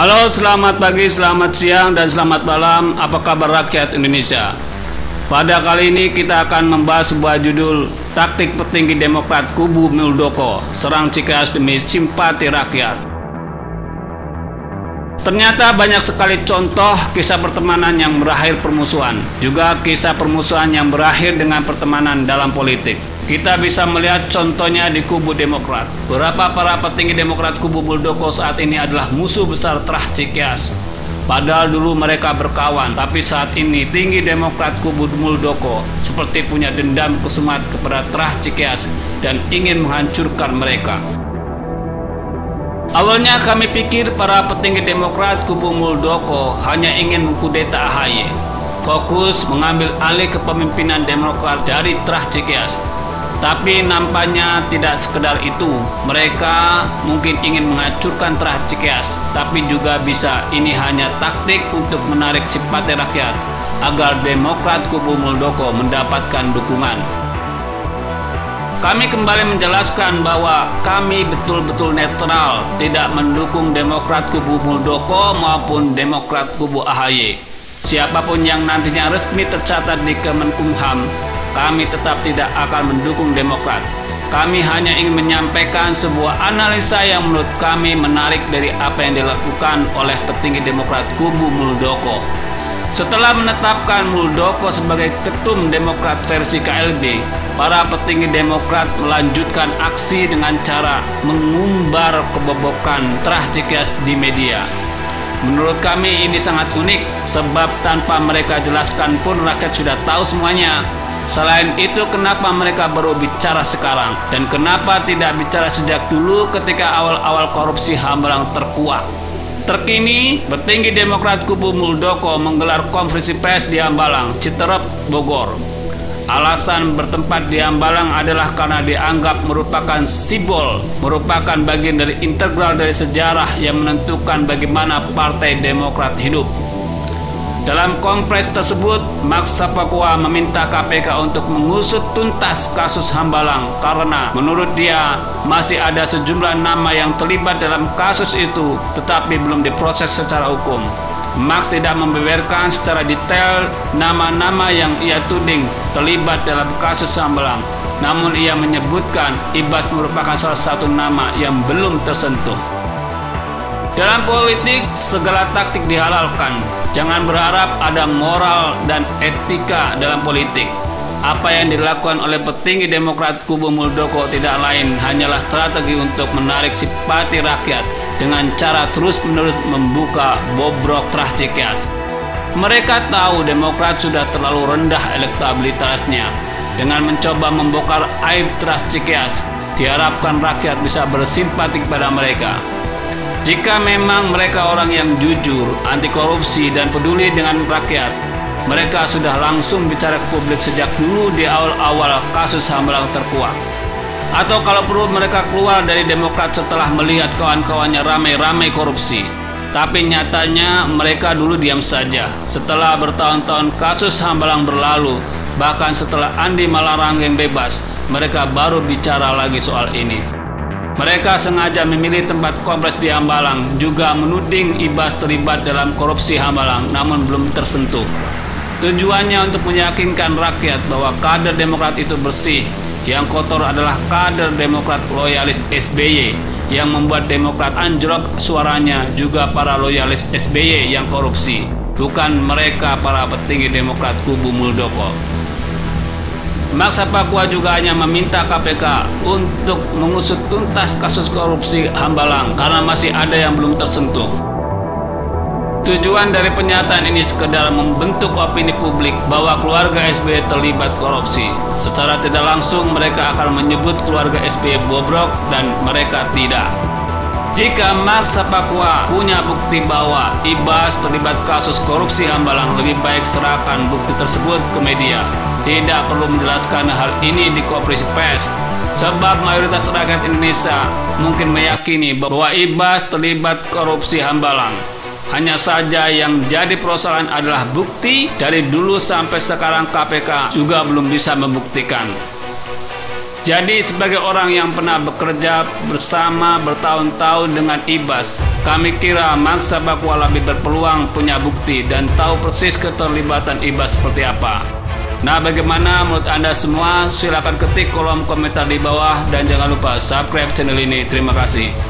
Halo, selamat pagi, selamat siang, dan selamat malam. Apa kabar rakyat Indonesia? Pada kali ini kita akan membahas sebuah judul Taktik Petinggi Demokrat Kubu Muldoko, Serang Cikeas Demi Simpati Rakyat. Ternyata banyak sekali contoh kisah pertemanan yang berakhir permusuhan, juga kisah permusuhan yang berakhir dengan pertemanan dalam politik. Kita bisa melihat contohnya di kubu Demokrat. Beberapa para petinggi Demokrat kubu Muldoko saat ini adalah musuh besar Trah Cikeas. Padahal dulu mereka berkawan, tapi saat ini tinggi Demokrat kubu Muldoko seperti punya dendam kesumat kepada Trah Cikeas dan ingin menghancurkan mereka. Awalnya kami pikir para petinggi Demokrat kubu Muldoko hanya ingin mengkudeta AHY, fokus mengambil alih kepemimpinan Demokrat dari Trah Cikeas. Tapi nampaknya tidak sekedar itu, mereka mungkin ingin menghancurkan Trah Cikeas, tapi juga bisa ini hanya taktik untuk menarik simpati rakyat agar Demokrat kubu Muldoko mendapatkan dukungan. Kami kembali menjelaskan bahwa kami betul-betul netral, tidak mendukung Demokrat kubu Muldoko maupun Demokrat kubu AHY. Siapapun yang nantinya resmi tercatat di Kemenkumham, kami tetap tidak akan mendukung Demokrat. Kami hanya ingin menyampaikan sebuah analisa yang menurut kami menarik dari apa yang dilakukan oleh petinggi Demokrat kubu Muldoko. Setelah menetapkan Muldoko sebagai ketum Demokrat versi KLB, para petinggi Demokrat melanjutkan aksi dengan cara mengumbar kebobokan Trah Cikeas di media. Menurut kami ini sangat unik, sebab tanpa mereka jelaskan pun rakyat sudah tahu semuanya. Selain itu, kenapa mereka baru bicara sekarang? Dan kenapa tidak bicara sejak dulu ketika awal-awal korupsi Hambalang terkuak? Terkini, petinggi Demokrat kubu Muldoko menggelar konferensi pers di Hambalang, Citerep, Bogor. Alasan bertempat di Hambalang adalah karena dianggap merupakan simbol, merupakan bagian dari integral dari sejarah yang menentukan bagaimana Partai Demokrat hidup. Dalam konferensi tersebut, Max Sapakua meminta KPK untuk mengusut tuntas kasus Hambalang karena menurut dia masih ada sejumlah nama yang terlibat dalam kasus itu tetapi belum diproses secara hukum. Max tidak membeberkan secara detail nama-nama yang ia tuding terlibat dalam kasus Hambalang. Namun ia menyebutkan Ibas merupakan salah satu nama yang belum tersentuh. Dalam politik, segala taktik dihalalkan. Jangan berharap ada moral dan etika dalam politik. Apa yang dilakukan oleh petinggi Demokrat kubu Muldoko tidak lain hanyalah strategi untuk menarik simpati rakyat dengan cara terus-menerus membuka bobrok Trah Cikeas. Mereka tahu Demokrat sudah terlalu rendah elektabilitasnya. Dengan mencoba membongkar aib Trah Cikeas, diharapkan rakyat bisa bersimpati kepada mereka. Jika memang mereka orang yang jujur, anti korupsi, dan peduli dengan rakyat, mereka sudah langsung bicara ke publik sejak dulu di awal-awal kasus Hambalang terkuak. Atau kalau perlu mereka keluar dari Demokrat setelah melihat kawan-kawannya ramai-ramai korupsi. Tapi nyatanya mereka dulu diam saja. Setelah bertahun-tahun kasus Hambalang berlalu, bahkan setelah Andi Malarangeng bebas, mereka baru bicara lagi soal ini. Mereka sengaja memilih tempat konferensi di Hambalang, juga menuding Ibas terlibat dalam korupsi Hambalang, namun belum tersentuh. Tujuannya untuk meyakinkan rakyat bahwa kader Demokrat itu bersih, yang kotor adalah kader Demokrat loyalis SBY, yang membuat Demokrat anjlok suaranya, juga para loyalis SBY yang korupsi, bukan mereka para petinggi Demokrat kubu Muldoko. Max Sapakua juga hanya meminta KPK untuk mengusut tuntas kasus korupsi Hambalang karena masih ada yang belum tersentuh. Tujuan dari pernyataan ini sekedar membentuk opini publik bahwa keluarga SBY terlibat korupsi. Secara tidak langsung mereka akan menyebut keluarga SBY bobrok dan mereka tidak. Jika Mark Sapakua punya bukti bahwa Ibas terlibat kasus korupsi Hambalang, lebih baik serahkan bukti tersebut ke media. Tidak perlu menjelaskan hal ini di konferensi pers, sebab mayoritas rakyat Indonesia mungkin meyakini bahwa Ibas terlibat korupsi Hambalang. Hanya saja yang jadi persoalan adalah bukti. Dari dulu sampai sekarang KPK juga belum bisa membuktikan. Jadi sebagai orang yang pernah bekerja bersama bertahun-tahun dengan Ibas, kami kira Mark Sapakua lebih berpeluang punya bukti dan tahu persis keterlibatan Ibas seperti apa. Nah, bagaimana menurut Anda semua? Silakan ketik kolom komentar di bawah dan jangan lupa subscribe channel ini. Terima kasih.